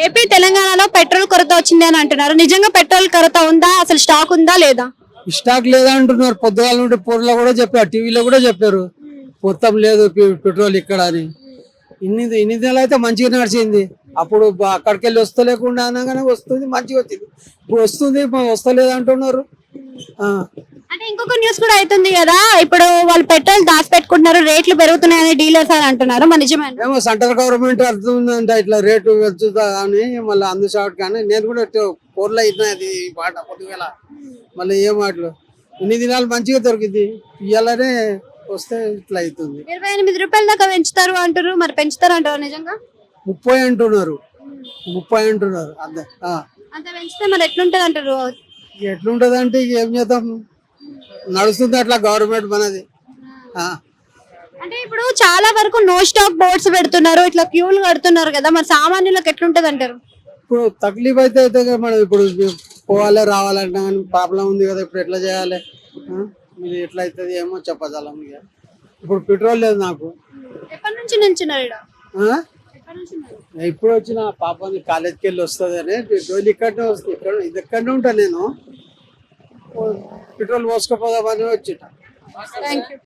AP తెలంగాణలో petrol కొరత వచ్చింది అని అంటున్నారు. నిజంగా పెట్రోల్ కొరత ఉందా, అసలు స్టాక్ ఉందా లేదా? స్టాక్ లేదా అంటున్నారు. పొద్దుగాల నుండి పూర్లో కూడా చెప్పారు, టీవీలో కూడా చెప్పారు మొత్తం లేదు పెట్రోల్ ఇక్కడ అని. ఇన్ని నెలలు అయితే మంచిగా నడిచింది. అప్పుడు అక్కడికి వెళ్ళి వస్తలేకుండా అనగానే వస్తుంది, మంచిగా వచ్చింది. ఇప్పుడు వస్తుంది, వస్తలేదు అంటున్నారు. అంటే ఇంకొక న్యూస్ కూడా అవుతుంది కదా, ఇప్పుడు వాళ్ళు పెట్రోల్ దాచిపెట్టుకుంటున్నారు, రేట్లు పెరుగుతున్నాయని డీలర్స్ అని అంటున్నారు. మరి నిజమేనా? ఏమో సెంట్రల్ గవర్నమెంట్ అర్థందంట ఇట్లా రేటు పెంచుతా అని, మళ్ళీ అందుషాట్ కానీ నేను కూడా పూర్లో అయినది పాట పొద్దుగల. మళ్ళీ ఏ మాటలు ఇన్ని దినాలు మంచిగా దొరికింది, ఇయ్యాలనే వస్తే ఇట్లా అవుతుంది. 28 రూపాయల దాకా పెంచుతారు అంటారు, మరి పెంచుతారు అంటారు నిజంగా? 30 అంటున్నారు, 30 అంటున్నారు. అంత పెంచితే మరి ఎట్లుంటది అంటారు? ఎట్లుంటది అంటే ఏం చేద్దాం, నడుస్తుంది అట్లా గవర్నమెంట్ మనది. అంటే ఇప్పుడు చాలా వరకు నో స్టాక్ బోర్డ్స్ పెడుతున్నారు, ఇట్లా క్యూలు కడుతున్నారు కదా, మరి సామాన్యులకు ఎట్లుంటది అంటారు? ఇప్పుడు తక్లీఫ్ అయితే కదా మనం, ఇప్పుడు పోవాలి రావాలంటే కానీ ప్రాబ్లం ఉంది కదా, ఇప్పుడు ఎట్లా చేయాలి, మీరు ఎట్లా అవుతుంది ఏమో చెప్పగలం. ఇక ఇప్పుడు పెట్రోల్ లేదు నాకు. ఎప్పటి నుంచి నిల్చున్నారు ఈడ? ఇప్పుడు వచ్చిన పాపని కాలేజ్కి వెళ్ళి వస్తుంది అని డైలీ ఇక్కడనే వస్తుంది, ఇది ఎక్కడనే ఉంటా నేను. పెట్రోల్ పోసుకోపోదామని వచ్చిట. Thank you.